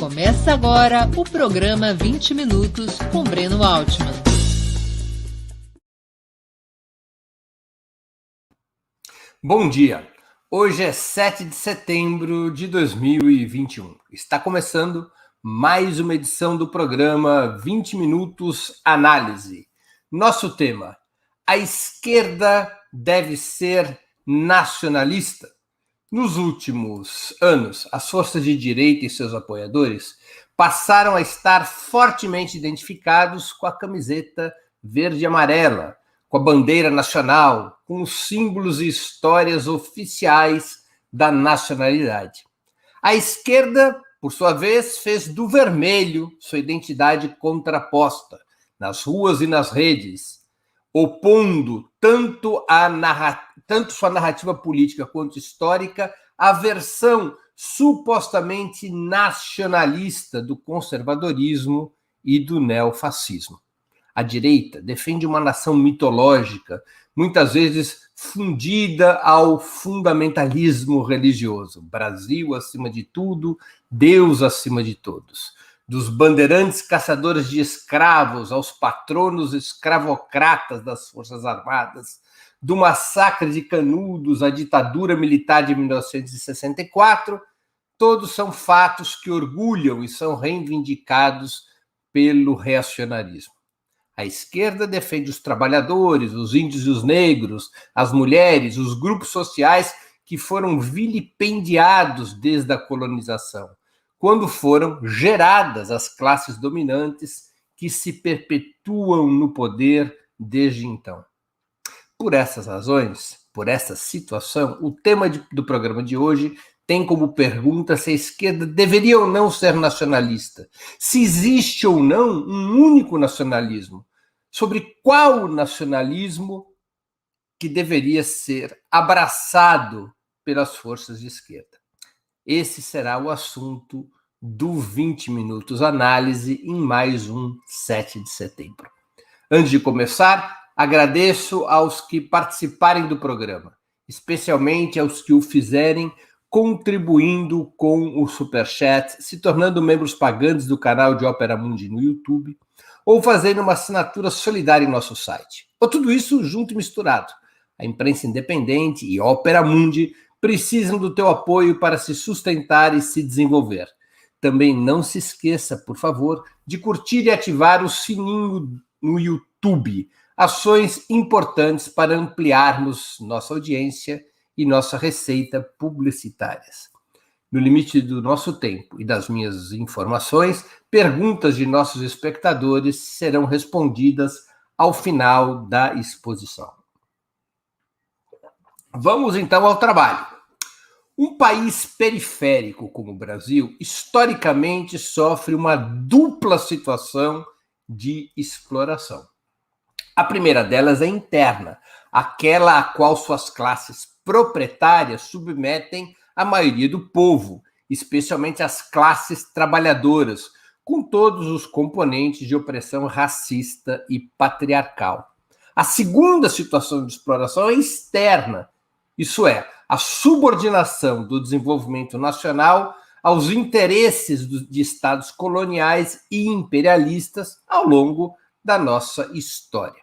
Começa agora o programa 20 Minutos com Breno Altman. Bom dia! Hoje é 7 de setembro de 2021. Está começando mais uma edição do programa 20 Minutos Análise. Nosso tema: a esquerda deve ser nacionalista? Nos últimos anos, as forças de direita e seus apoiadores passaram a estar fortemente identificados com a camiseta verde e amarela, com a bandeira nacional, com os símbolos e histórias oficiais da nacionalidade. A esquerda, por sua vez, fez do vermelho sua identidade contraposta, nas ruas e nas redes, opondo tanto sua narrativa política quanto histórica à versão supostamente nacionalista do conservadorismo e do neofascismo. A direita defende uma nação mitológica, muitas vezes fundida ao fundamentalismo religioso. Brasil acima de tudo, Deus acima de todos. Dos bandeirantes caçadores de escravos aos patronos escravocratas das Forças Armadas, do massacre de Canudos à ditadura militar de 1964, todos são fatos que orgulham e são reivindicados pelo reacionarismo. A esquerda defende os trabalhadores, os índios e os negros, as mulheres, os grupos sociais que foram vilipendiados desde a colonização, quando foram geradas as classes dominantes que se perpetuam no poder desde então. Por essas razões, por essa situação, o tema do programa de hoje tem como pergunta se a esquerda deveria ou não ser nacionalista, se existe ou não um único nacionalismo, sobre qual nacionalismo que deveria ser abraçado pelas forças de esquerda. Esse será o assunto do 20 Minutos Análise em mais um 7 de setembro. Antes de começar, agradeço aos que participarem do programa, especialmente aos que o fizerem contribuindo com o Superchat, se tornando membros pagantes do canal de Ópera Mundi no YouTube, ou fazendo uma assinatura solidária em nosso site. Ou tudo isso junto e misturado. A imprensa independente e Ópera Mundi precisam do teu apoio para se sustentar e se desenvolver. Também não se esqueça, por favor, de curtir e ativar o sininho no YouTube. Ações importantes para ampliarmos nossa audiência e nossa receita publicitárias. No limite do nosso tempo e das minhas informações, perguntas de nossos espectadores serão respondidas ao final da exposição. Vamos então ao trabalho. Um país periférico como o Brasil, historicamente, sofre uma dupla situação de exploração. A primeira delas é interna, aquela a qual suas classes proprietárias submetem a maioria do povo, especialmente as classes trabalhadoras, com todos os componentes de opressão racista e patriarcal. A segunda situação de exploração é externa, isso é, a subordinação do desenvolvimento nacional aos interesses de estados coloniais e imperialistas ao longo da nossa história.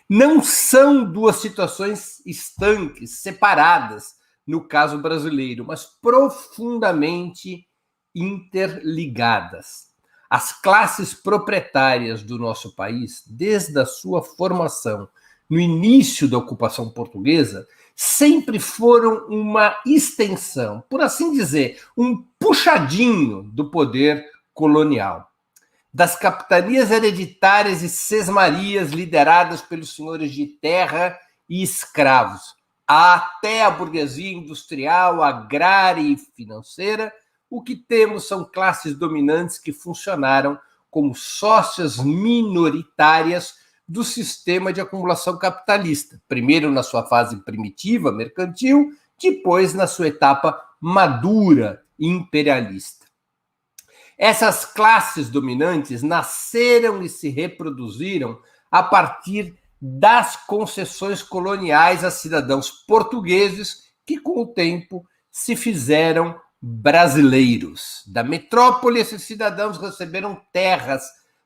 Não são duas situações estanques, separadas, no caso brasileiro, mas profundamente interligadas. As classes proprietárias do nosso país, desde a sua formação no início da ocupação portuguesa, sempre foram uma extensão, por assim dizer, um puxadinho do poder colonial. Das capitanias hereditárias e sesmarias lideradas pelos senhores de terra e escravos, até a burguesia industrial, agrária e financeira, o que temos são classes dominantes que funcionaram como sócias minoritárias do sistema de acumulação capitalista, primeiro na sua fase primitiva, mercantil, depois na sua etapa madura, imperialista. Essas classes dominantes nasceram e se reproduziram a partir das concessões coloniais a cidadãos portugueses que, com o tempo, se fizeram brasileiros. Da metrópole, esses cidadãos receberam terras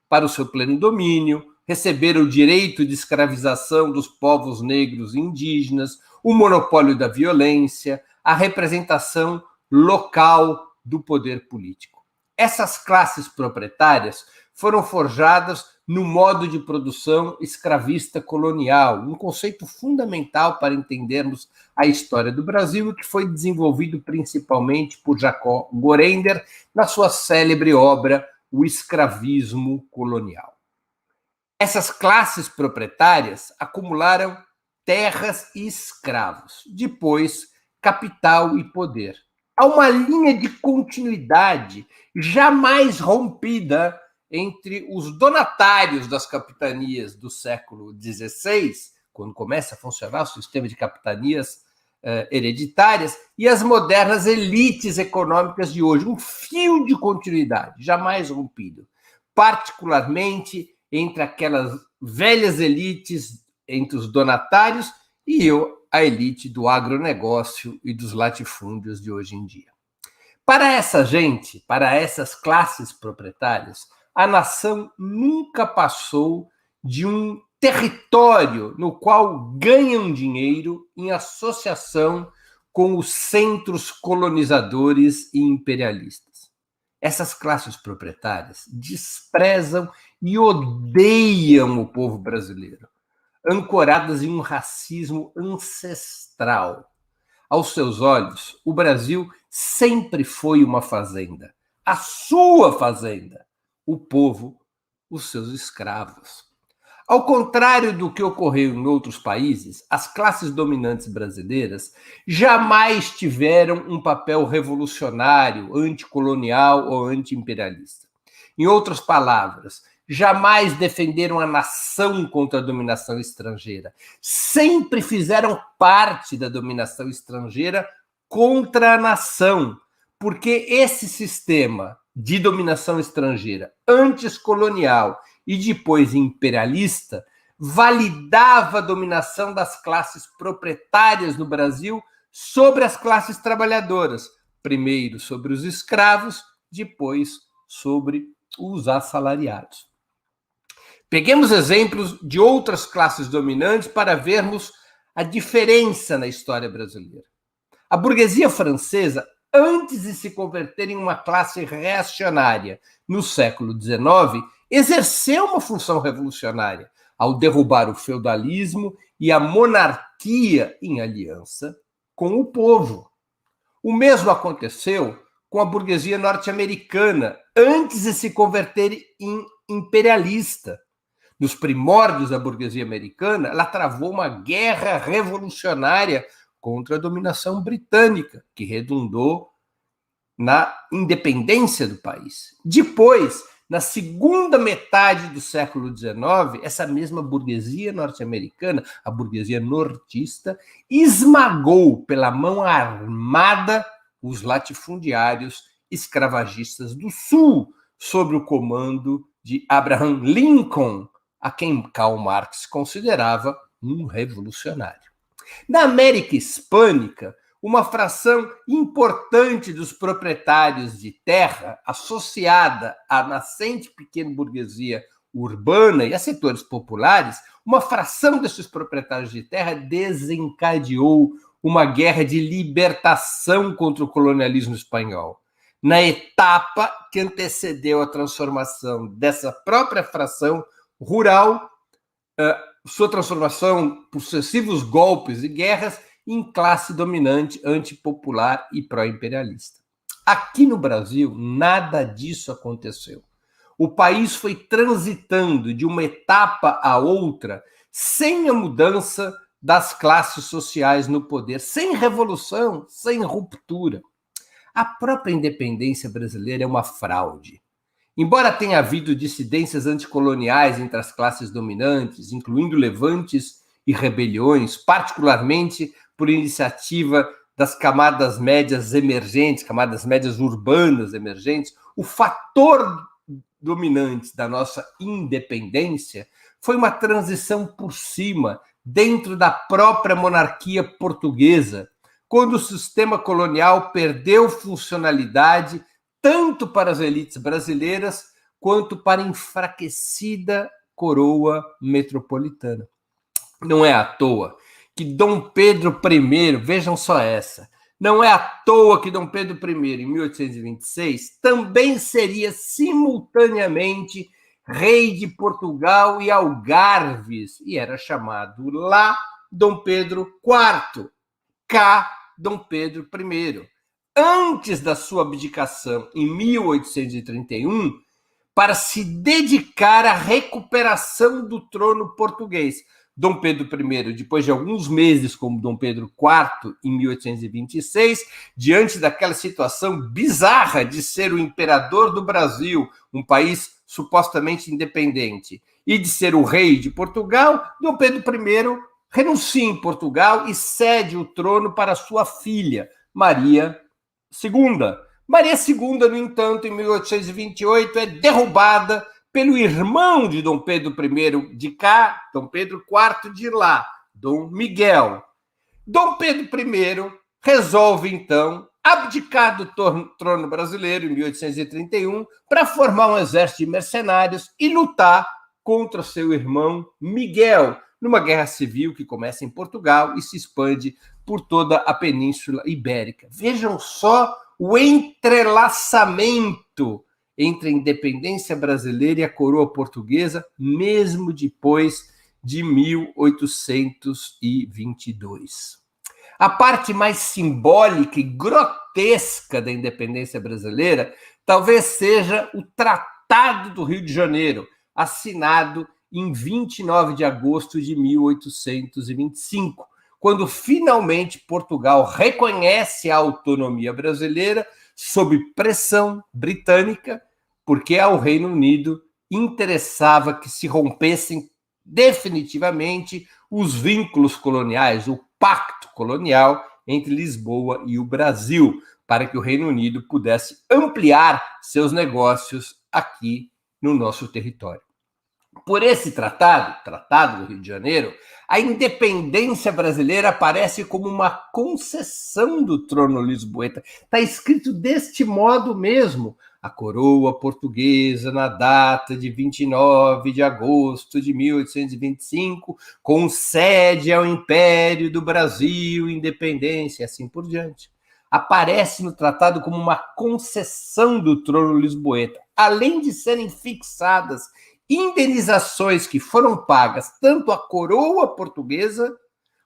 para o seu pleno domínio, receberam o direito de escravização dos povos negros e indígenas, o monopólio da violência, a representação local do poder político. Essas classes proprietárias foram forjadas no modo de produção escravista colonial, um conceito fundamental para entendermos a história do Brasil, que foi desenvolvido principalmente por Jacob Gorender na sua célebre obra O Escravismo Colonial. Essas classes proprietárias acumularam terras e escravos, depois capital e poder. Há uma linha de continuidade jamais rompida entre os donatários das capitanias do século XVI, quando começa a funcionar o sistema de capitanias hereditárias, e as modernas elites econômicas de hoje. Um fio de continuidade jamais rompido, particularmente entre aquelas velhas elites, entre os donatários e a elite do agronegócio e dos latifúndios de hoje em dia. Para essa gente, para essas classes proprietárias, a nação nunca passou de um território no qual ganham dinheiro em associação com os centros colonizadores e imperialistas. Essas classes proprietárias desprezam e odeiam o povo brasileiro, ancoradas em um racismo ancestral. Aos seus olhos, o Brasil sempre foi uma fazenda, a sua fazenda, o povo, os seus escravos. Ao contrário do que ocorreu em outros países, as classes dominantes brasileiras jamais tiveram um papel revolucionário, anticolonial ou anti-imperialista. Em outras palavras, jamais defenderam a nação contra a dominação estrangeira. Sempre fizeram parte da dominação estrangeira contra a nação, porque esse sistema de dominação estrangeira, antes colonial e depois imperialista, validava a dominação das classes proprietárias no Brasil sobre as classes trabalhadoras, primeiro sobre os escravos, depois sobre os assalariados. Peguemos exemplos de outras classes dominantes para vermos a diferença na história brasileira. A burguesia francesa, antes de se converter em uma classe reacionária no século XIX, exerceu uma função revolucionária ao derrubar o feudalismo e a monarquia em aliança com o povo. O mesmo aconteceu com a burguesia norte-americana, antes de se converter em imperialista. Nos primórdios da burguesia americana, ela travou uma guerra revolucionária contra a dominação britânica, que redundou na independência do país. Depois, na segunda metade do século XIX, essa mesma burguesia norte-americana, a burguesia nortista, esmagou pela mão armada os latifundiários escravagistas do Sul, sob o comando de Abraham Lincoln, a quem Karl Marx considerava um revolucionário. Na América Hispânica, uma fração importante dos proprietários de terra, associada à nascente pequena burguesia urbana e a setores populares, uma fração desses proprietários de terra desencadeou uma guerra de libertação contra o colonialismo espanhol. Na etapa que antecedeu a transformação dessa própria fração rural, sua transformação por sucessivos golpes e guerras em classe dominante, antipopular e pró-imperialista. Aqui no Brasil, nada disso aconteceu. O país foi transitando de uma etapa a outra sem a mudança das classes sociais no poder, sem revolução, sem ruptura. A própria independência brasileira é uma fraude. Embora tenha havido dissidências anticoloniais entre as classes dominantes, incluindo levantes e rebeliões, particularmente por iniciativa das camadas médias emergentes, camadas médias urbanas emergentes, o fator dominante da nossa independência foi uma transição por cima, dentro da própria monarquia portuguesa, quando o sistema colonial perdeu funcionalidade tanto para as elites brasileiras quanto para a enfraquecida coroa metropolitana. Não é à toa que Dom Pedro I, vejam só essa, não é à toa que Dom Pedro I, em 1826, também seria simultaneamente rei de Portugal e Algarves, e era chamado lá Dom Pedro IV, cá Dom Pedro I, antes da sua abdicação em 1831, para se dedicar à recuperação do trono português. Dom Pedro I, depois de alguns meses como Dom Pedro IV, em 1826, diante daquela situação bizarra de ser o imperador do Brasil, um país supostamente independente, e de ser o rei de Portugal, Dom Pedro I renuncia em Portugal e cede o trono para sua filha, Maria II. Maria II, no entanto, em 1828, é derrubada pelo irmão de Dom Pedro I de cá, Dom Pedro IV de lá, Dom Miguel. Dom Pedro I resolve, então, abdicar do trono brasileiro em 1831 para formar um exército de mercenários e lutar contra seu irmão Miguel, numa guerra civil que começa em Portugal e se expande por toda a Península Ibérica. Vejam só o entrelaçamento entre a independência brasileira e a coroa portuguesa, mesmo depois de 1822. A parte mais simbólica e grotesca da independência brasileira talvez seja o Tratado do Rio de Janeiro, assinado em 29 de agosto de 1825, quando finalmente Portugal reconhece a autonomia brasileira sob pressão britânica, porque ao Reino Unido interessava que se rompessem definitivamente os vínculos coloniais, o pacto colonial entre Lisboa e o Brasil, para que o Reino Unido pudesse ampliar seus negócios aqui no nosso território. Por esse Tratado do Rio de Janeiro, a independência brasileira aparece como uma concessão do trono lisboeta. Está escrito deste modo mesmo. A coroa portuguesa, na data de 29 de agosto de 1825, concede ao Império do Brasil independência, e assim por diante. Aparece no tratado como uma concessão do trono lisboeta, além de serem fixadas indenizações que foram pagas tanto à coroa portuguesa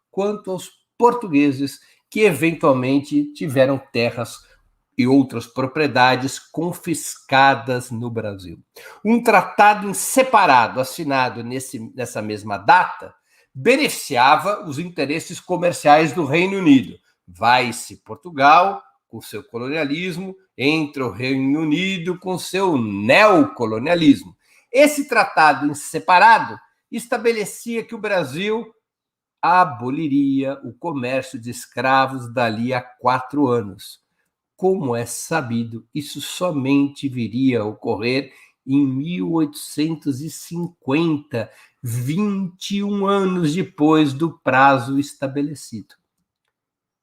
quanto aos portugueses que eventualmente tiveram terras e outras propriedades confiscadas no Brasil. Um tratado em separado, assinado nessa mesma data, beneficiava os interesses comerciais do Reino Unido. Vai-se Portugal com seu colonialismo, entra o Reino Unido com seu neocolonialismo. Esse tratado em separado estabelecia que o Brasil aboliria o comércio de escravos dali a 4 anos. Como é sabido, isso somente viria a ocorrer em 1850, 21 anos depois do prazo estabelecido.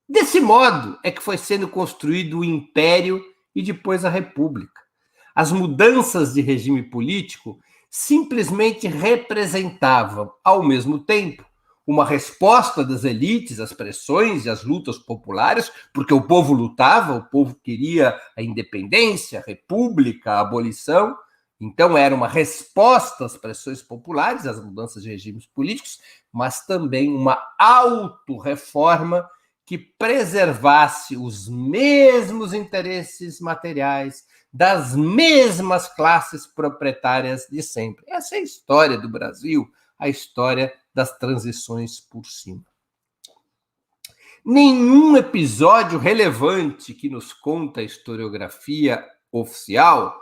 Desse modo é que foi sendo construído o Império e depois a República. As mudanças de regime político simplesmente representavam, ao mesmo tempo, uma resposta das elites às pressões e às lutas populares, porque o povo lutava, o povo queria a independência, a república, a abolição. Então, era uma resposta às pressões populares, às mudanças de regimes políticos, mas também uma autorreforma que preservasse os mesmos interesses materiais das mesmas classes proprietárias de sempre. Essa é a história do Brasil, a história das transições por cima. Nenhum episódio relevante que nos conta a historiografia oficial,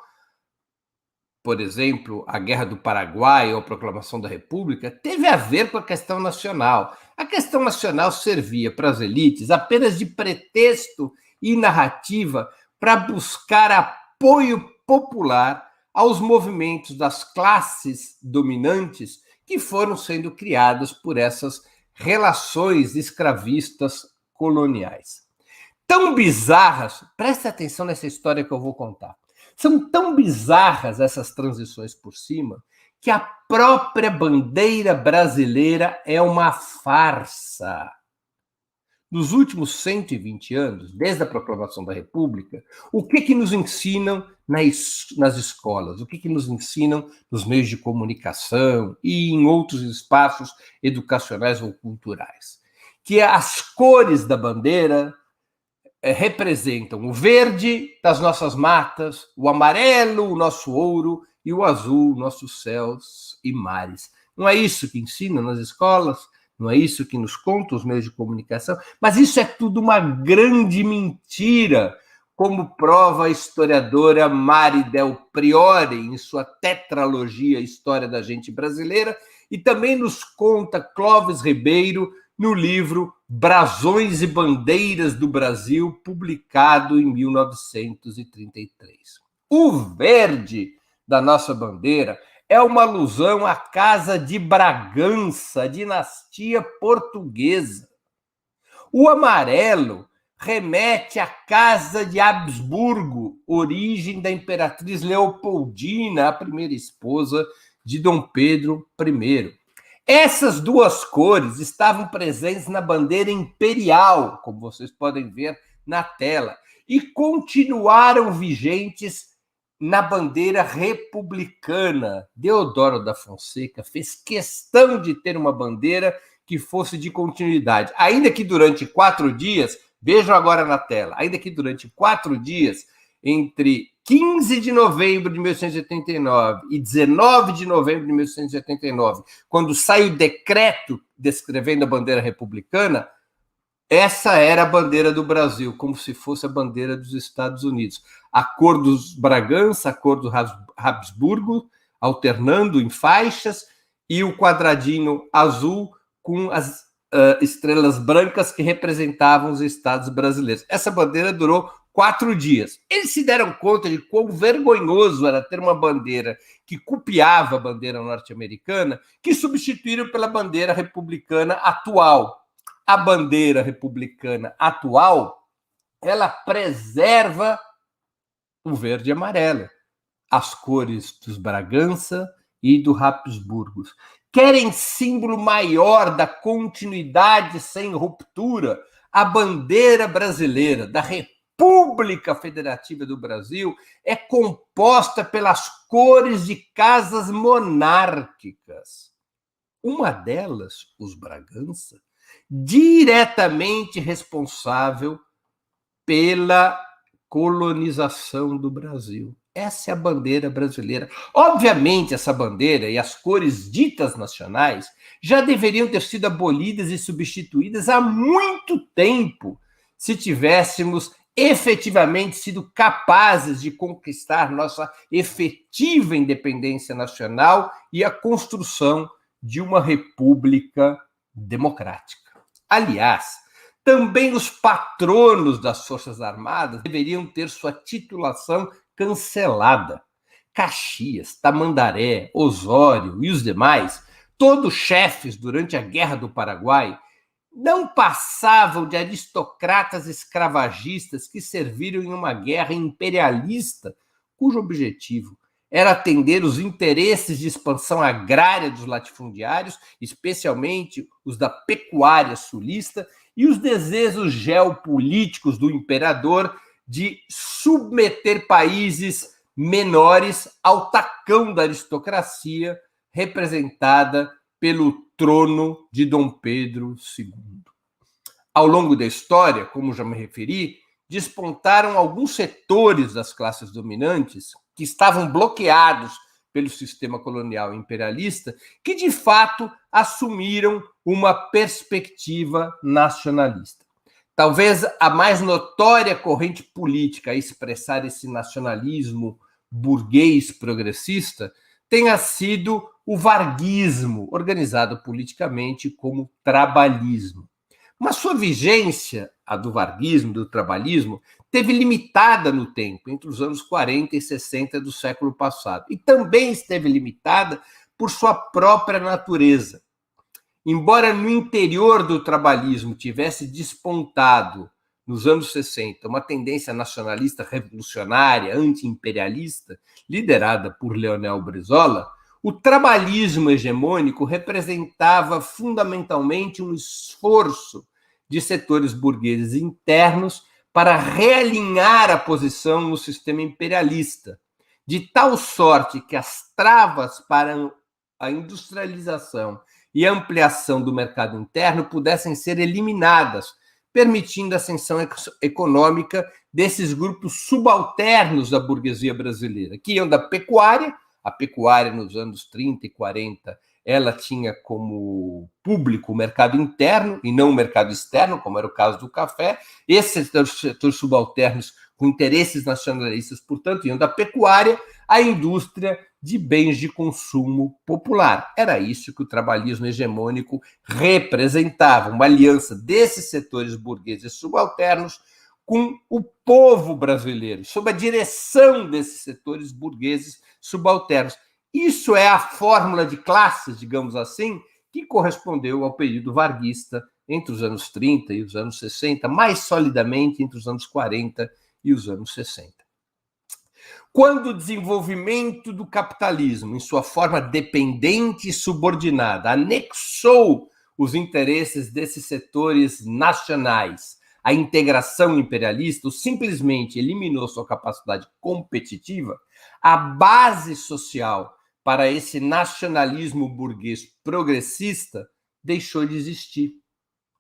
por exemplo, a Guerra do Paraguai ou a Proclamação da República, teve a ver com a questão nacional. A questão nacional servia para as elites apenas de pretexto e narrativa para buscar apoio popular aos movimentos das classes dominantes que foram sendo criados por essas relações escravistas coloniais. tão bizarras, presta atenção nessa história que eu vou contar. São tão bizarras essas transições por cima que a própria bandeira brasileira é uma farsa. Nos últimos 120 anos, desde a proclamação da República, o que nos ensinam nas escolas? O que nos ensinam nos meios de comunicação e em outros espaços educacionais ou culturais? Que as cores da bandeira representam o verde das nossas matas, o amarelo, o nosso ouro, e o azul, nossos céus e mares. Não é isso que ensinam nas escolas? Não é isso que nos contam os meios de comunicação? Mas isso é tudo uma grande mentira, como prova a historiadora Mari Del Priore em sua tetralogia História da Gente Brasileira, e também nos conta Clóvis Ribeiro no livro Brasões e Bandeiras do Brasil, publicado em 1933. O verde da nossa bandeira é uma alusão à Casa de Bragança, a dinastia portuguesa. O amarelo remete à Casa de Habsburgo, origem da imperatriz Leopoldina, a primeira esposa de Dom Pedro I. Essas duas cores estavam presentes na bandeira imperial, como vocês podem ver na tela, e continuaram vigentes na bandeira republicana. Deodoro da Fonseca fez questão de ter uma bandeira que fosse de continuidade, ainda que durante 4 dias, vejam agora na tela, ainda que durante 4 dias, entre 15 de novembro de 1889 e 19 de novembro de 1889, quando sai o decreto descrevendo a bandeira republicana, essa era a bandeira do Brasil, como se fosse a bandeira dos Estados Unidos. A cor dos Bragança, a cor do Habsburgo, alternando em faixas, e o quadradinho azul com as estrelas brancas que representavam os estados brasileiros. Essa bandeira durou 4 dias. Eles se deram conta de quão vergonhoso era ter uma bandeira que copiava a bandeira norte-americana, que substituíram pela bandeira republicana atual. A bandeira republicana atual, ela preserva o verde e amarelo, as cores dos Bragança e do Habsburgos. Querem símbolo maior da continuidade sem ruptura? A bandeira brasileira da República Federativa do Brasil é composta pelas cores de casas monárquicas. Uma delas, os Bragança, diretamente responsável pela colonização do Brasil. Essa é a bandeira brasileira. Obviamente, essa bandeira e as cores ditas nacionais já deveriam ter sido abolidas e substituídas há muito tempo, se tivéssemos efetivamente sido capazes de conquistar nossa efetiva independência nacional e a construção de uma república democrática. Aliás, também os patronos das Forças Armadas deveriam ter sua titulação cancelada. Caxias, Tamandaré, Osório e os demais, todos chefes durante a Guerra do Paraguai, não passavam de aristocratas escravagistas que serviram em uma guerra imperialista, cujo objetivo era atender os interesses de expansão agrária dos latifundiários, especialmente os da pecuária sulista, e os desejos geopolíticos do imperador de submeter países menores ao tacão da aristocracia representada pelo trono de Dom Pedro II. Ao longo da história, como já me referi, despontaram alguns setores das classes dominantes que estavam bloqueados pelo sistema colonial imperialista, que de fato assumiram uma perspectiva nacionalista. Talvez a mais notória corrente política a expressar esse nacionalismo burguês progressista tenha sido o varguismo, organizado politicamente como trabalhismo. Mas sua vigência, a do varguismo, do trabalhismo, teve limitada no tempo, entre os anos 40 e 60 do século passado, e também esteve limitada por sua própria natureza. Embora no interior do trabalhismo tivesse despontado nos anos 60, uma tendência nacionalista revolucionária, anti-imperialista, liderada por Leonel Brizola, o trabalhismo hegemônico representava fundamentalmente um esforço de setores burgueses internos para realinhar a posição no sistema imperialista, de tal sorte que as travas para a industrialização e ampliação do mercado interno pudessem ser eliminadas, permitindo a ascensão econômica desses grupos subalternos da burguesia brasileira, que iam da pecuária. A pecuária nos anos 30 e 40, ela tinha como público o mercado interno e não o mercado externo, como era o caso do café. Esses setores subalternos com interesses nacionalistas, portanto, iam da pecuária à indústria de bens de consumo popular. Era isso que o trabalhismo hegemônico representava, uma aliança desses setores burgueses subalternos com o povo brasileiro, sob a direção desses setores burgueses subalternos. Isso é a fórmula de classes, digamos assim, que correspondeu ao período varguista entre os anos 30 e os anos 60, mais solidamente entre os anos 40 e os anos 60. Quando o desenvolvimento do capitalismo, em sua forma dependente e subordinada, anexou os interesses desses setores nacionais à integração imperialista, ou simplesmente eliminou sua capacidade competitiva, a base social para esse nacionalismo burguês progressista deixou de existir.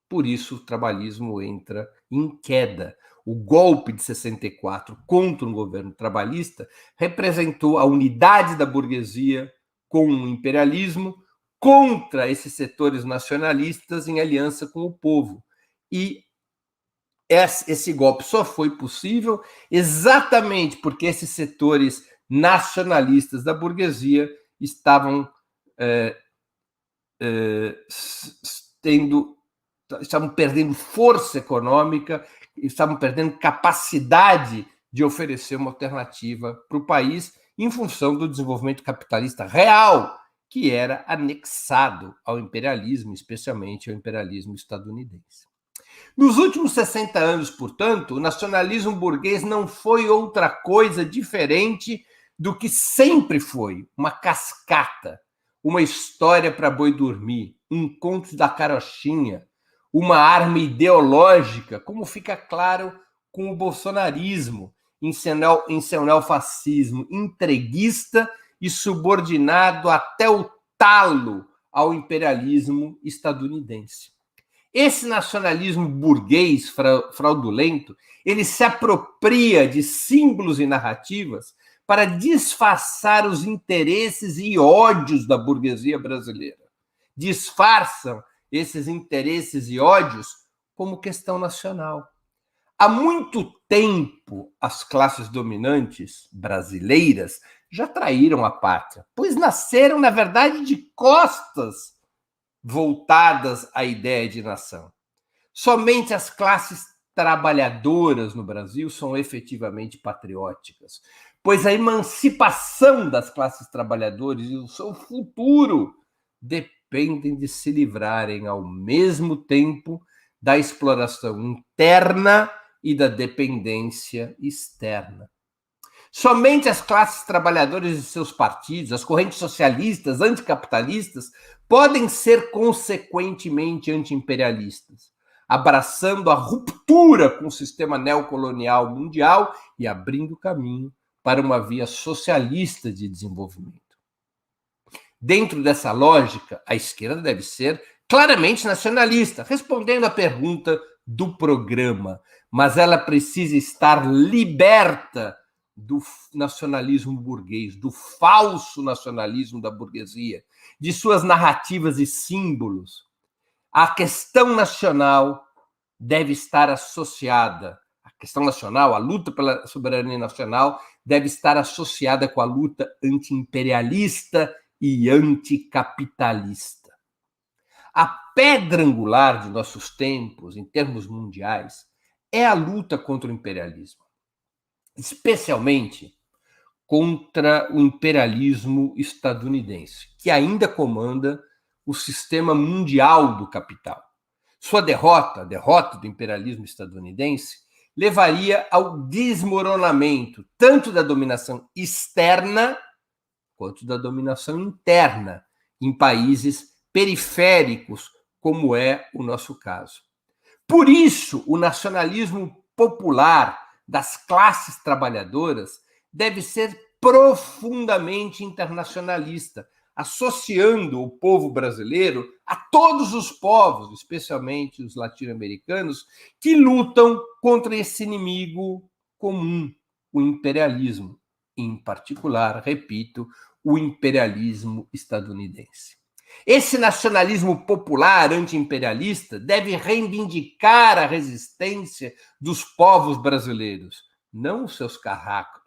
Por isso, o trabalhismo entra em queda. O golpe de 64 contra um governo trabalhista representou a unidade da burguesia com o imperialismo contra esses setores nacionalistas em aliança com o povo. E esse golpe só foi possível exatamente porque esses setores nacionalistas da burguesia estavam perdendo força econômica, estavam perdendo capacidade de oferecer uma alternativa para o país em função do desenvolvimento capitalista real, que era anexado ao imperialismo, especialmente ao imperialismo estadunidense. Nos últimos 60 anos, portanto, o nacionalismo burguês não foi outra coisa diferente do que sempre foi, uma cascata, uma história para boi dormir, um conto da carochinha, uma arma ideológica, como fica claro com o bolsonarismo, em seu neofascismo entreguista e subordinado até o talo ao imperialismo estadunidense. Esse nacionalismo burguês fraudulento, ele se apropria de símbolos e narrativas para disfarçar os interesses e ódios da burguesia brasileira. Disfarçam esses interesses e ódios como questão nacional. Há muito tempo, as classes dominantes brasileiras já traíram a pátria, pois nasceram, na verdade, de costas voltadas à ideia de nação. Somente as classes trabalhadoras no Brasil são efetivamente patrióticas, pois a emancipação das classes trabalhadoras e o seu futuro dependem de se livrarem ao mesmo tempo da exploração interna e da dependência externa. Somente as classes trabalhadoras e seus partidos, as correntes socialistas, anticapitalistas, podem ser consequentemente anti-imperialistas, abraçando a ruptura com o sistema neocolonial mundial e abrindo caminho para uma via socialista de desenvolvimento. Dentro dessa lógica, a esquerda deve ser claramente nacionalista, respondendo à pergunta do programa, mas ela precisa estar liberta do nacionalismo burguês, do falso nacionalismo da burguesia, de suas narrativas e símbolos. A questão nacional deve estar associada, a questão nacional, a luta pela soberania nacional, deve estar associada com a luta anti-imperialista e anticapitalista. A pedra angular de nossos tempos, em termos mundiais, é a luta contra o imperialismo, especialmente contra o imperialismo estadunidense, que ainda comanda o sistema mundial do capital. Sua derrota, a derrota do imperialismo estadunidense, levaria ao desmoronamento tanto da dominação externa quanto da dominação interna em países periféricos, como é o nosso caso. Por isso, o nacionalismo popular das classes trabalhadoras deve ser profundamente internacionalista, associando o povo brasileiro a todos os povos, especialmente os latino-americanos, que lutam contra esse inimigo comum, o imperialismo, em particular, repito, o imperialismo estadunidense. Esse nacionalismo popular anti-imperialista deve reivindicar a resistência dos povos brasileiros, não os seus carrascos,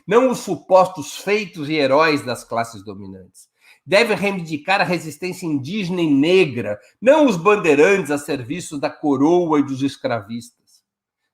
não os supostos feitos e heróis das classes dominantes. Deve reivindicar a resistência indígena e negra, não os bandeirantes a serviço da coroa e dos escravistas.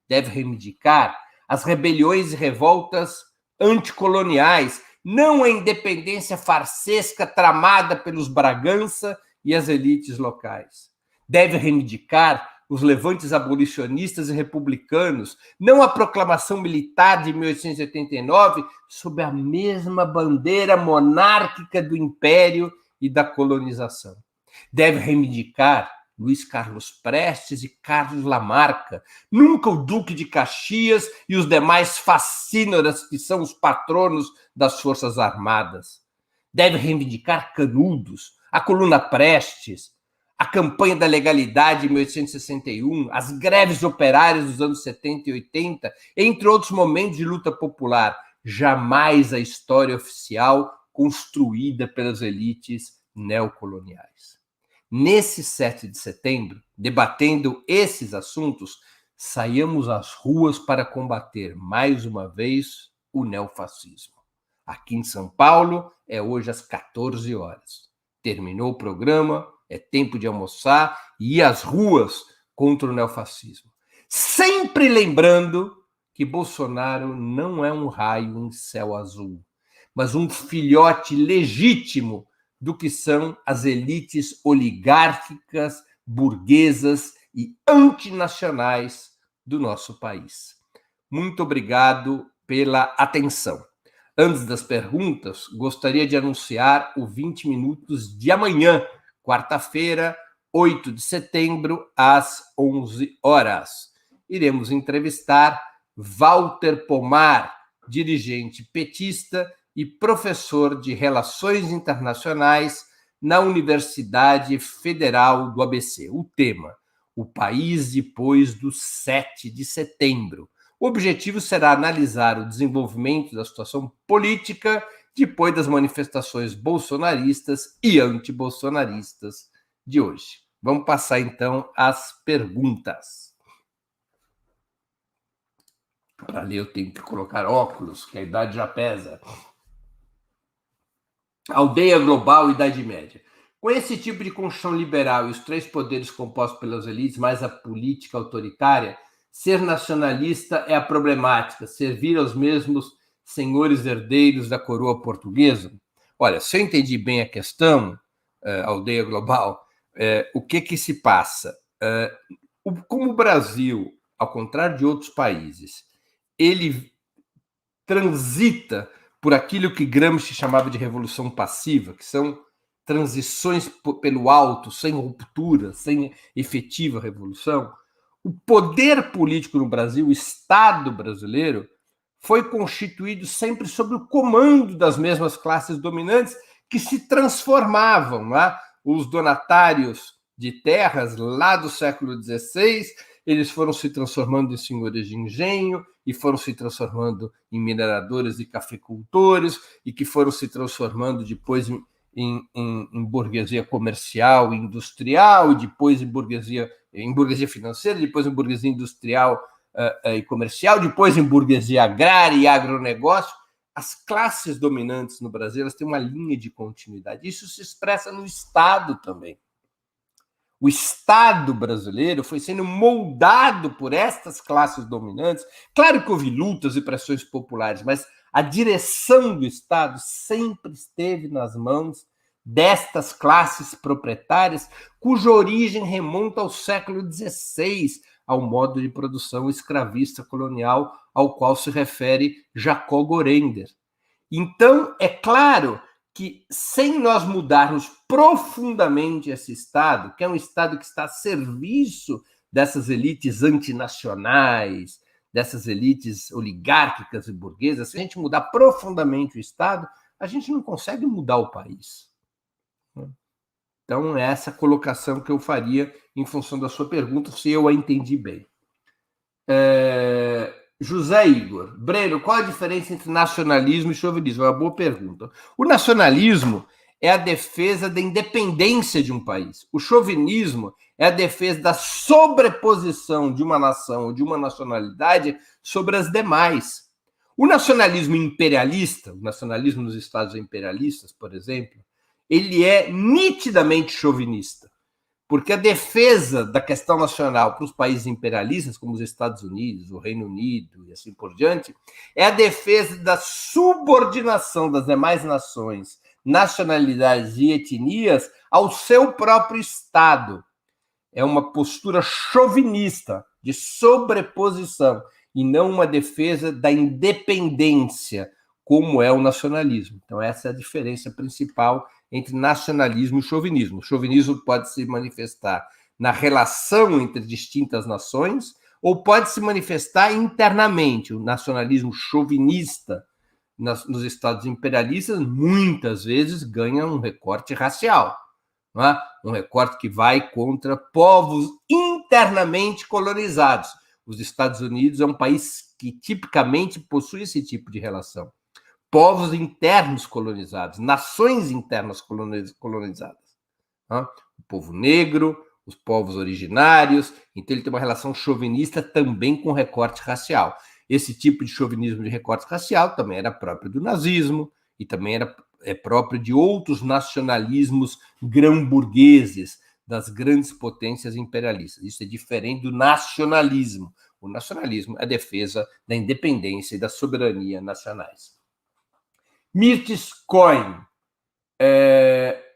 Deve reivindicar as rebeliões e revoltas anticoloniais, não a independência farsesca tramada pelos Bragança e as elites locais. Deve reivindicar os levantes abolicionistas e republicanos, não a proclamação militar de 1889, sob a mesma bandeira monárquica do império e da colonização. Deve reivindicar Luiz Carlos Prestes e Carlos Lamarca, nunca o Duque de Caxias e os demais facínoras que são os patronos das Forças Armadas. Deve reivindicar Canudos, a Coluna Prestes, a campanha da legalidade em 1861, as greves operárias dos anos 70 e 80, entre outros momentos de luta popular. Jamais a história oficial construída pelas elites neocoloniais. Nesse 7 de setembro, debatendo esses assuntos, saímos às ruas para combater, mais uma vez, o neofascismo. Aqui em São Paulo, é hoje às 14 horas. Terminou o programa, é tempo de almoçar e ir às ruas contra o neofascismo. Sempre lembrando que Bolsonaro não é um raio em céu azul, mas um filhote legítimo do que são as elites oligárquicas, burguesas e antinacionais do nosso país. Muito obrigado pela atenção. Antes das perguntas, gostaria de anunciar o 20 Minutos de amanhã, quarta-feira, 8 de setembro, às 11 horas. Iremos entrevistar Walter Pomar, dirigente petista e professor de Relações Internacionais na Universidade Federal do ABC. O tema: o país depois do 7 de setembro. O objetivo será analisar o desenvolvimento da situação política depois das manifestações bolsonaristas e antibolsonaristas de hoje. Vamos passar, então, às perguntas. Para ler, eu tenho que colocar óculos, que a idade já pesa. Aldeia global, Idade Média. Com esse tipo de construção liberal e os três poderes compostos pelas elites, mais a política autoritária, ser nacionalista é a problemática, servir aos mesmos senhores herdeiros da coroa portuguesa? Olha, se eu entendi bem a questão, aldeia global, o que se passa? Como o Brasil, ao contrário de outros países, ele transita por aquilo que Gramsci chamava de revolução passiva, que são transições pelo alto, sem ruptura, sem efetiva revolução. O poder político no Brasil, o Estado brasileiro, foi constituído sempre sob o comando das mesmas classes dominantes que se transformavam. Né? Os donatários de terras lá do século XVI, eles foram se transformando em senhores de engenho e foram se transformando em mineradores e cafeicultores e que foram se transformando depois em burguesia comercial e industrial, e depois em burguesia financeira, depois em burguesia industrial e comercial, depois em burguesia agrária e agronegócio. As classes dominantes no Brasil, elas têm uma linha de continuidade. Isso se expressa no Estado também. O Estado brasileiro foi sendo moldado por estas classes dominantes. Claro que houve lutas e pressões populares, mas a direção do Estado sempre esteve nas mãos destas classes proprietárias, cuja origem remonta ao século XVI, ao modo de produção escravista colonial ao qual se refere Jacob Gorender. Então, é claro que, sem nós mudarmos profundamente esse Estado, que é um Estado que está a serviço dessas elites antinacionais, dessas elites oligárquicas e burguesas, se a gente mudar profundamente o Estado, a gente não consegue mudar o país. Então, é essa colocação que eu faria em função da sua pergunta, se eu a entendi bem. José Igor, Breno, qual a diferença entre nacionalismo e chauvinismo? É uma boa pergunta. O nacionalismo é a defesa da independência de um país. O chauvinismo é a defesa da sobreposição de uma nação ou de uma nacionalidade sobre as demais. O nacionalismo imperialista, o nacionalismo nos Estados imperialistas, por exemplo, ele é nitidamente chauvinista, porque a defesa da questão nacional para os países imperialistas, como os Estados Unidos, o Reino Unido e assim por diante, é a defesa da subordinação das demais nações, nacionalidades e etnias ao seu próprio Estado. É uma postura chauvinista, de sobreposição, e não uma defesa da independência, como é o nacionalismo. Então, essa é a diferença principal entre nacionalismo e chauvinismo. O chauvinismo pode se manifestar na relação entre distintas nações ou pode se manifestar internamente. O nacionalismo chauvinista nos Estados imperialistas muitas vezes ganha um recorte racial, não é? Um recorte que vai contra povos internamente colonizados. Os Estados Unidos é um país que tipicamente possui esse tipo de relação. Povos internos colonizados, nações internas colonizadas. O povo negro, os povos originários, então ele tem uma relação chauvinista também com recorte racial. Esse tipo de chauvinismo de recorte racial também era próprio do nazismo e também é próprio de outros nacionalismos grão-burgueses, das grandes potências imperialistas. Isso é diferente do nacionalismo. O nacionalismo é a defesa da independência e da soberania nacionais. Mirtes Cohen,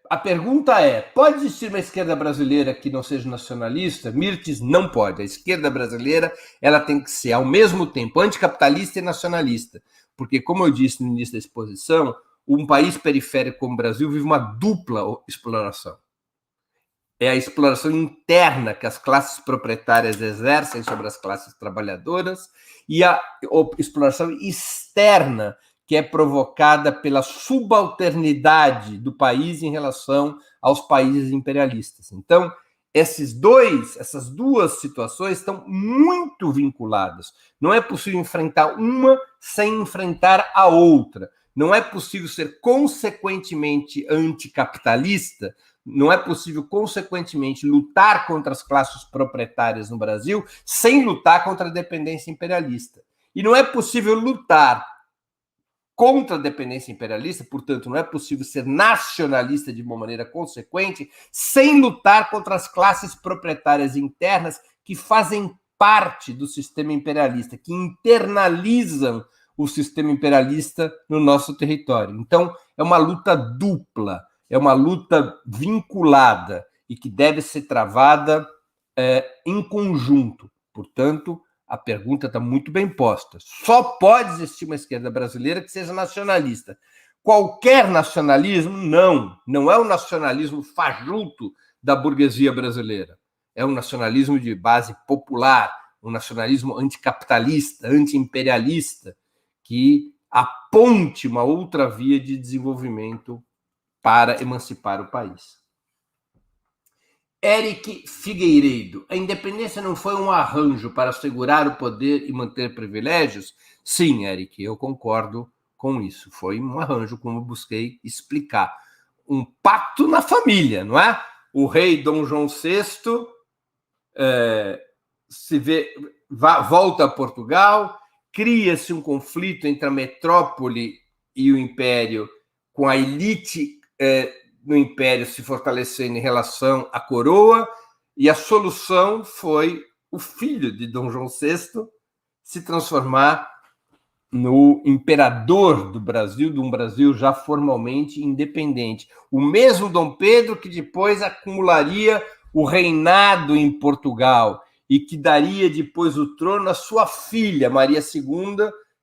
a pergunta é, pode existir uma esquerda brasileira que não seja nacionalista? Mirtes, não pode. A esquerda brasileira ela tem que ser, ao mesmo tempo, anticapitalista e nacionalista. Porque, como eu disse no início da exposição, um país periférico como o Brasil vive uma dupla exploração. É a exploração interna que as classes proprietárias exercem sobre as classes trabalhadoras e a exploração externa que é provocada pela subalternidade do país em relação aos países imperialistas. Então, essas duas situações estão muito vinculadas. Não é possível enfrentar uma sem enfrentar a outra. Não é possível ser consequentemente anticapitalista, não é possível, consequentemente, lutar contra as classes proprietárias no Brasil sem lutar contra a dependência imperialista. E não é possível lutar contra a dependência imperialista, portanto, não é possível ser nacionalista de uma maneira consequente sem lutar contra as classes proprietárias internas que fazem parte do sistema imperialista, que internalizam o sistema imperialista no nosso território. Então, é uma luta dupla, é uma luta vinculada e que deve ser travada em conjunto. Portanto, a pergunta está muito bem posta. Só pode existir uma esquerda brasileira que seja nacionalista. Qualquer nacionalismo, não. Não é o nacionalismo fajuto da burguesia brasileira. É um nacionalismo de base popular, um nacionalismo anticapitalista, antiimperialista, que aponte uma outra via de desenvolvimento para emancipar o país. Eric Figueiredo, a independência não foi um arranjo para assegurar o poder e manter privilégios? Sim, Eric, eu concordo com isso. Foi um arranjo, como eu busquei explicar. Um pacto na família, não é? O rei Dom João VI volta a Portugal, cria-se um conflito entre a metrópole e o império, com a elite no império se fortalecendo em relação à coroa, e a solução foi o filho de Dom João VI se transformar no imperador do Brasil, de um Brasil já formalmente independente. O mesmo Dom Pedro que depois acumularia o reinado em Portugal e que daria depois o trono à sua filha, Maria II,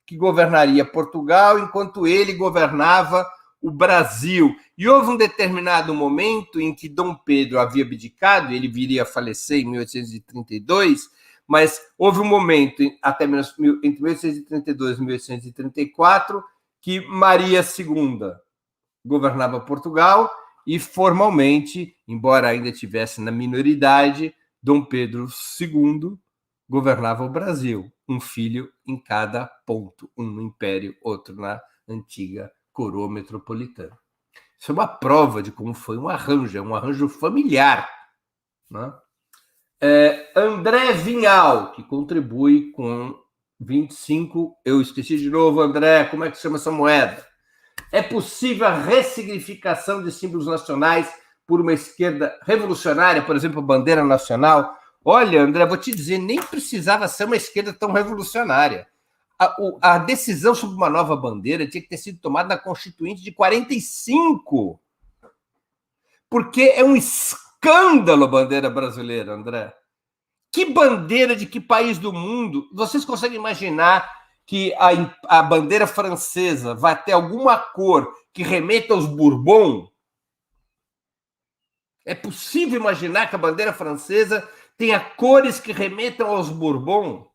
que governaria Portugal enquanto ele governava o Brasil. E houve um determinado momento em que Dom Pedro havia abdicado, ele viria a falecer em 1832, mas houve um momento, até entre 1832 e 1834, que Maria II governava Portugal e formalmente, embora ainda estivesse na minoridade, Dom Pedro II governava o Brasil, um filho em cada ponto, um no Império, outro na antiga coroa metropolitana. Isso é uma prova de como foi um arranjo familiar, né? André Vinhal, que contribui com 25. Eu esqueci de novo, André, como é que chama essa moeda? É possível a ressignificação de símbolos nacionais por uma esquerda revolucionária, por exemplo, a bandeira nacional? Olha, André, vou te dizer, nem precisava ser uma esquerda tão revolucionária. A decisão sobre uma nova bandeira tinha que ter sido tomada na Constituinte de 45, porque é um escândalo a bandeira brasileira, André. Que bandeira de que país do mundo? Vocês conseguem imaginar que a bandeira francesa vai ter alguma cor que remeta aos Bourbon? É possível imaginar que a bandeira francesa tenha cores que remetam aos Bourbon?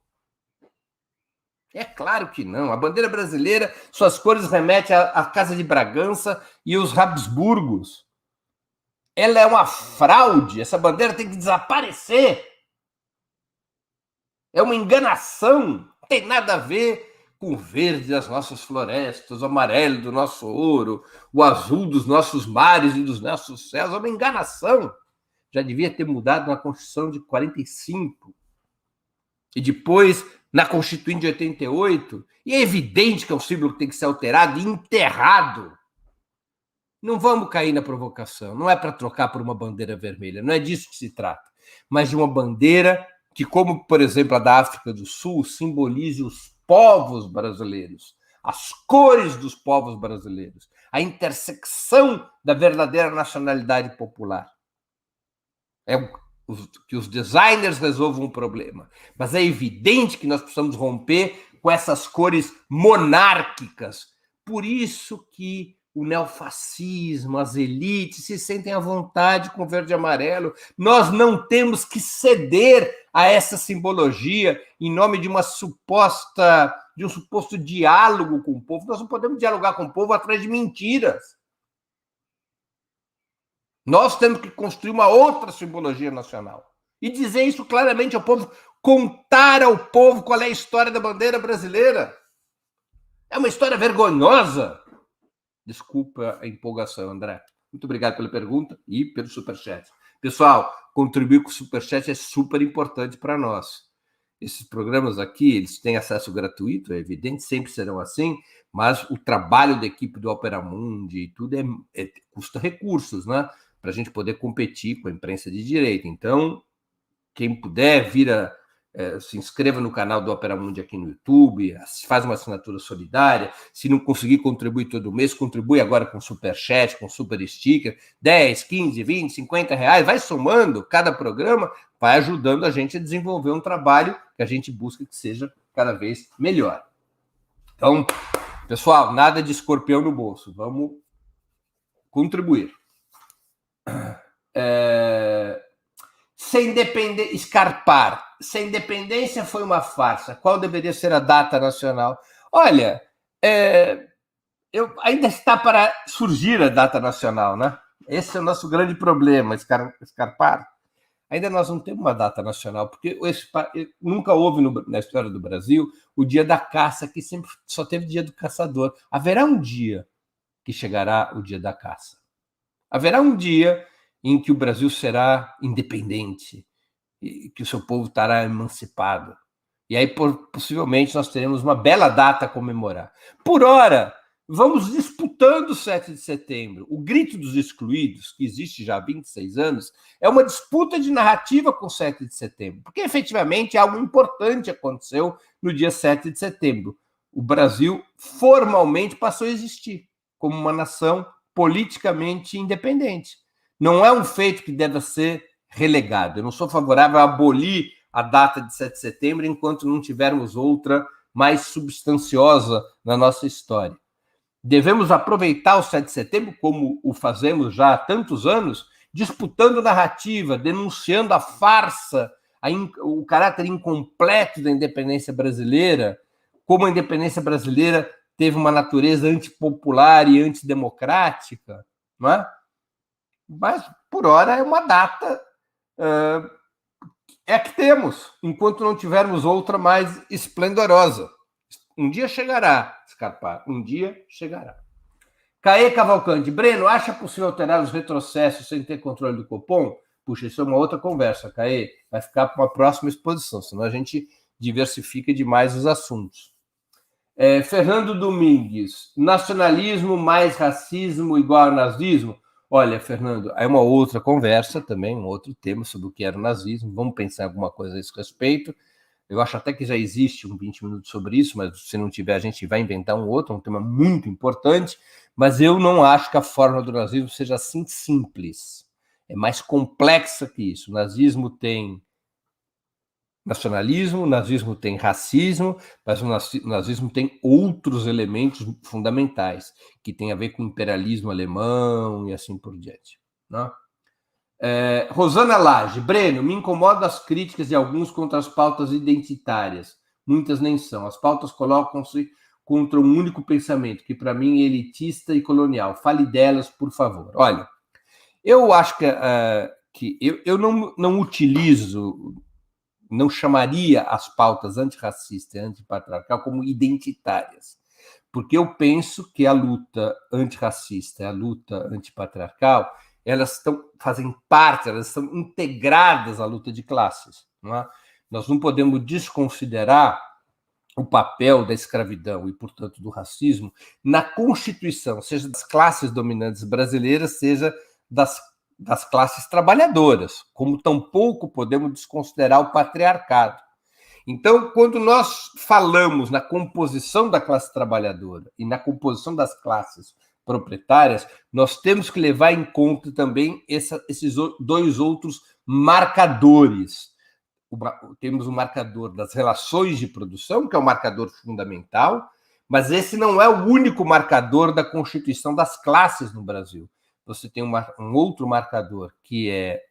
É claro que não. A bandeira brasileira, suas cores remetem à Casa de Bragança e os Habsburgos. Ela é uma fraude. Essa bandeira tem que desaparecer. É uma enganação. Não tem nada a ver com o verde das nossas florestas, o amarelo do nosso ouro, o azul dos nossos mares e dos nossos céus. É uma enganação. Já devia ter mudado na Constituição de 45. E depois, na Constituinte de 88. E é evidente que é um símbolo que tem que ser alterado e enterrado. Não vamos cair na provocação. Não é para trocar por uma bandeira vermelha. Não é disso que se trata. Mas de uma bandeira que, como, por exemplo, a da África do Sul, simbolize os povos brasileiros, as cores dos povos brasileiros, a intersecção da verdadeira nacionalidade popular. Que os designers resolvam o problema. Mas é evidente que nós precisamos romper com essas cores monárquicas. Por isso que o neofascismo, as elites se sentem à vontade com o verde e amarelo. Nós não temos que ceder a essa simbologia em nome de um suposto diálogo com o povo. Nós não podemos dialogar com o povo atrás de mentiras. Nós temos que construir uma outra simbologia nacional e dizer isso claramente ao povo, contar ao povo qual é a história da bandeira brasileira. É uma história vergonhosa. Desculpa a empolgação, André. Muito obrigado pela pergunta e pelo superchat. Pessoal, contribuir com o superchat é super importante para nós. Esses programas aqui, eles têm acesso gratuito, é evidente, sempre serão assim, mas o trabalho da equipe do Opera Mundi e tudo custa recursos, né? Para a gente poder competir com a imprensa de direita. Então, quem puder, se inscreva no canal do Opera Mundi aqui no YouTube, faz uma assinatura solidária. Se não conseguir contribuir todo mês, contribui agora com superchat, com super sticker, 10, 15, 20, 50 reais, vai somando cada programa, vai ajudando a gente a desenvolver um trabalho que a gente busca que seja cada vez melhor. Então, pessoal, nada de escorpião no bolso, vamos contribuir. Escarpar. Se a independência foi uma farsa, qual deveria ser a data nacional? Olha, ainda está para surgir a data nacional, né? Esse é o nosso grande problema, escarpar. Ainda nós não temos uma data nacional, porque nunca houve na história do Brasil o dia da caça, que sempre só teve dia do caçador. Haverá um dia que chegará o dia da caça. Haverá um dia em que o Brasil será independente, e que o seu povo estará emancipado. E aí, possivelmente, nós teremos uma bela data a comemorar. Por ora, vamos disputando o 7 de setembro. O Grito dos Excluídos, que existe já há 26 anos, é uma disputa de narrativa com o 7 de setembro, porque, efetivamente, algo importante aconteceu no dia 7 de setembro. o Brasil formalmente passou a existir como uma nação politicamente independente. Não é um feito que deva ser relegado. Eu não sou favorável a abolir a data de 7 de setembro enquanto não tivermos outra mais substanciosa na nossa história. Devemos aproveitar o 7 de setembro, como o fazemos já há tantos anos, disputando narrativa, denunciando a farsa, o caráter incompleto da independência brasileira, como a independência brasileira teve uma natureza antipopular e antidemocrática, não é? Mas, por hora, é uma data é a que temos, enquanto não tivermos outra mais esplendorosa. Um dia chegará, Scarpa, um dia chegará. Caê Cavalcante, Breno, acha possível alterar os retrocessos sem ter controle do Copom? Puxa, isso é uma outra conversa, Caê. Vai ficar para uma próxima exposição, senão a gente diversifica demais os assuntos. Fernando Domingues, nacionalismo mais racismo igual a nazismo? Olha, Fernando, é uma outra conversa também, um outro tema sobre o que era o nazismo. Vamos pensar em alguma coisa a esse respeito. Eu acho até que já existe um 20 minutos sobre isso, mas se não tiver, a gente vai inventar um outro, um tema muito importante. Mas eu não acho que a fórmula do nazismo seja assim simples. É mais complexa que isso. O nazismo tem nacionalismo, o nazismo tem racismo, mas o nazismo tem outros elementos fundamentais, que tem a ver com o imperialismo alemão e assim por diante. Né? Rosana Lage, Breno, me incomoda as críticas de alguns contra as pautas identitárias. Muitas nem são. As pautas colocam-se contra um único pensamento, que para mim é elitista e colonial. Fale delas, por favor. Olha, eu acho que eu não utilizo, não chamaria as pautas antirracista e antipatriarcal como identitárias, porque eu penso que a luta antirracista e a luta antipatriarcal, elas fazem parte, elas estão integradas à luta de classes. Não é? Nós não podemos desconsiderar o papel da escravidão e, portanto, do racismo na Constituição, seja das classes dominantes brasileiras, seja das classes trabalhadoras, como tampouco podemos desconsiderar o patriarcado. Então, quando nós falamos na composição da classe trabalhadora e na composição das classes proprietárias, nós temos que levar em conta também esses dois outros marcadores. Temos o marcador das relações de produção, que é o marcador fundamental, mas esse não é o único marcador da constituição das classes no Brasil. Você tem um outro marcador, que é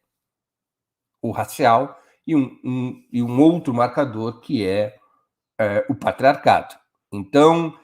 o racial, e um outro marcador, que é o patriarcado. Então,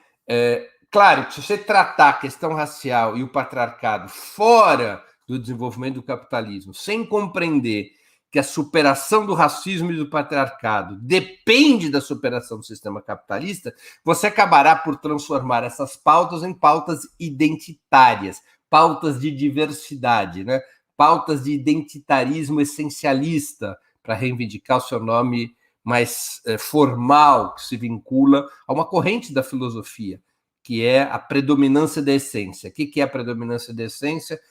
claro que se você tratar a questão racial e o patriarcado fora do desenvolvimento do capitalismo, sem compreender que a superação do racismo e do patriarcado depende da superação do sistema capitalista, você acabará por transformar essas pautas em pautas identitárias, pautas de diversidade, né? Pautas de identitarismo essencialista, para reivindicar o seu nome mais formal, que se vincula a uma corrente da filosofia, que é a predominância da essência. O que é a predominância da essência?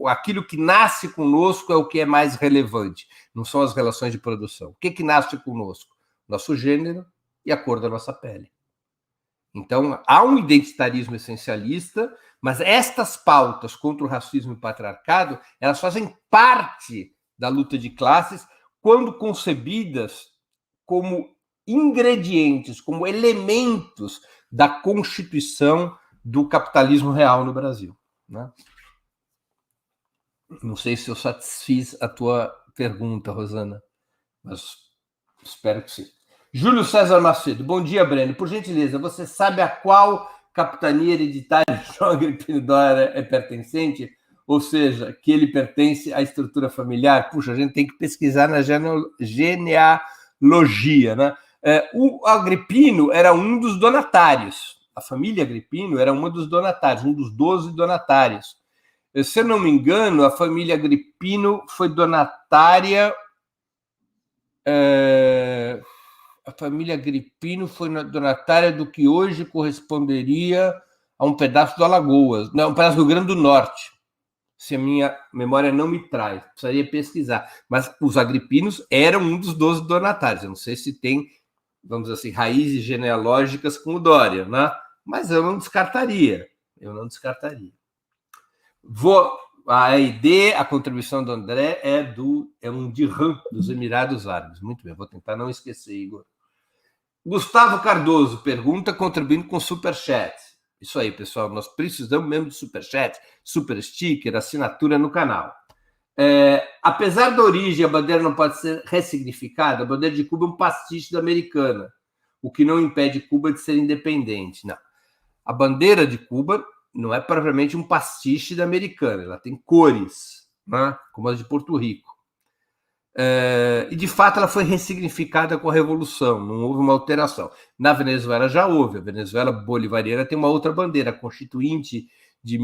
Aquilo que nasce conosco é o que é mais relevante, não são as relações de produção. O que nasce conosco? Nosso gênero e a cor da nossa pele. Então, há um identitarismo essencialista, mas estas pautas contra o racismo e o patriarcado, elas fazem parte da luta de classes quando concebidas como ingredientes, como elementos da constituição do capitalismo real no Brasil. Né? Não sei se eu satisfiz a tua pergunta, Rosana, mas espero que sim. Júlio César Macedo, bom dia, Breno. Por gentileza, você sabe a qual capitania hereditária de João Agripino Dória é pertencente? Ou seja, que ele pertence à estrutura familiar? Puxa, a gente tem que pesquisar na genealogia, né? O Agripino era um dos donatários. A família Agripino era uma dos donatários, um dos 12 donatários. Se eu não me engano, a família Agripino foi donatária... A família Agripino foi donatária do que hoje corresponderia a um pedaço do Alagoas, não, um pedaço do Rio Grande do Norte, se a minha memória não me traz, precisaria pesquisar. Mas os agripinos eram um dos 12 donatários, eu não sei se tem vamos dizer assim, raízes genealógicas com o Dória, né? Mas eu não descartaria. A EID, a contribuição do André é um dirham dos Emirados Árabes. Muito bem, vou tentar não esquecer, Igor. Gustavo Cardoso pergunta, contribuindo com superchat. Isso aí, pessoal, nós precisamos mesmo de superchat, super sticker, assinatura no canal. Apesar da origem, a bandeira não pode ser ressignificada, a bandeira de Cuba é um pastiche da americana, o que não impede Cuba de ser independente. Não. A bandeira de Cuba não é propriamente um pastiche da americana, ela tem cores, né, como as de Porto Rico. E, de fato, ela foi ressignificada com a Revolução, não houve uma alteração. Na Venezuela já houve, a Venezuela bolivariana tem uma outra bandeira, a Constituinte de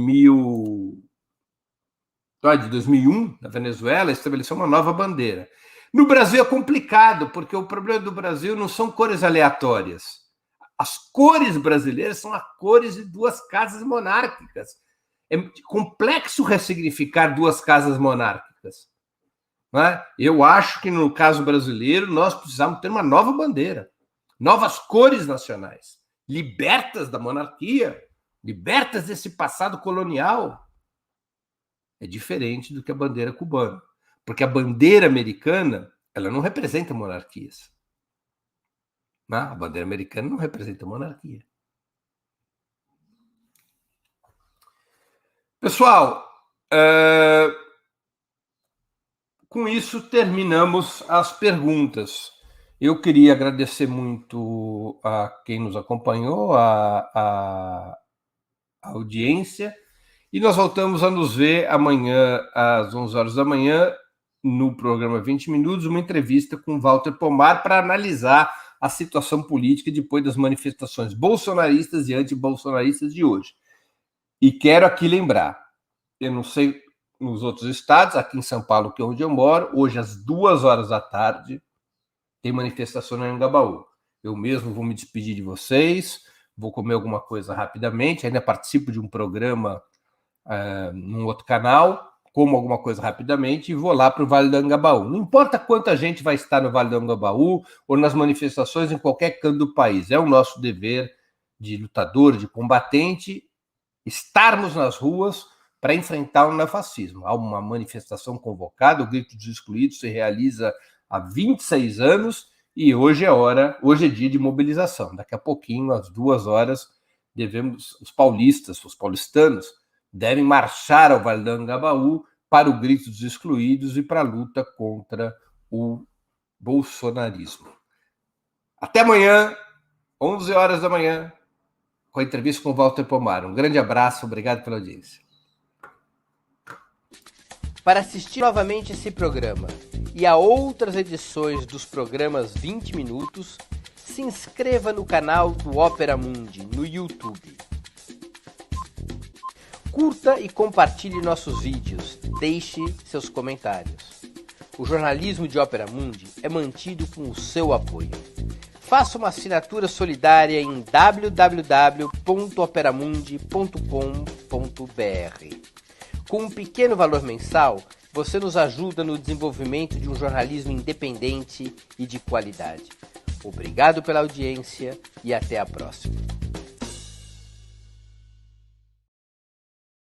2001, na Venezuela, estabeleceu uma nova bandeira. No Brasil é complicado, porque o problema do Brasil não são cores aleatórias. As cores brasileiras são as cores de duas casas monárquicas. É complexo ressignificar duas casas monárquicas. Não é? Eu acho que, no caso brasileiro, nós precisamos ter uma nova bandeira, novas cores nacionais, libertas da monarquia, libertas desse passado colonial. É diferente do que a bandeira cubana, porque a bandeira americana ela não representa monarquias. Não, a bandeira americana não representa monarquia. Pessoal, com isso terminamos as perguntas. Eu queria agradecer muito a quem nos acompanhou, a audiência. E nós voltamos a nos ver amanhã, às 11 horas da manhã, no programa 20 Minutos, uma entrevista com Walter Pomar para analisar a situação política depois das manifestações bolsonaristas e antibolsonaristas de hoje. E quero aqui lembrar, eu não sei nos outros estados, aqui em São Paulo, que é onde eu moro, hoje às 2 horas da tarde, tem manifestação no Anhangabaú. Eu mesmo vou me despedir de vocês, vou comer alguma coisa rapidamente, ainda participo de um programa num outro canal, como alguma coisa rapidamente e vou lá para o Vale do Anhangabaú. Não importa quanta gente vai estar no Vale do Anhangabaú ou nas manifestações em qualquer canto do país. É o nosso dever de lutador, de combatente, estarmos nas ruas para enfrentar o neofascismo. Há uma manifestação convocada, o Grito dos Excluídos se realiza há 26 anos e hoje é dia de mobilização. Daqui a pouquinho, às 2 horas, os paulistanos, devem marchar ao Vale do Anhangabaú para o Grito dos Excluídos e para a luta contra o bolsonarismo. Até amanhã, 11 horas da manhã, com a entrevista com o Walter Pomar. Um grande abraço, obrigado pela audiência. Para assistir novamente esse programa e a outras edições dos programas 20 Minutos, se inscreva no canal do Ópera Mundi no YouTube. Curta e compartilhe nossos vídeos, deixe seus comentários. O jornalismo de Ópera Mundi é mantido com o seu apoio. Faça uma assinatura solidária em www.operamundi.com.br. Com um pequeno valor mensal, você nos ajuda no desenvolvimento de um jornalismo independente e de qualidade. Obrigado pela audiência e até a próxima.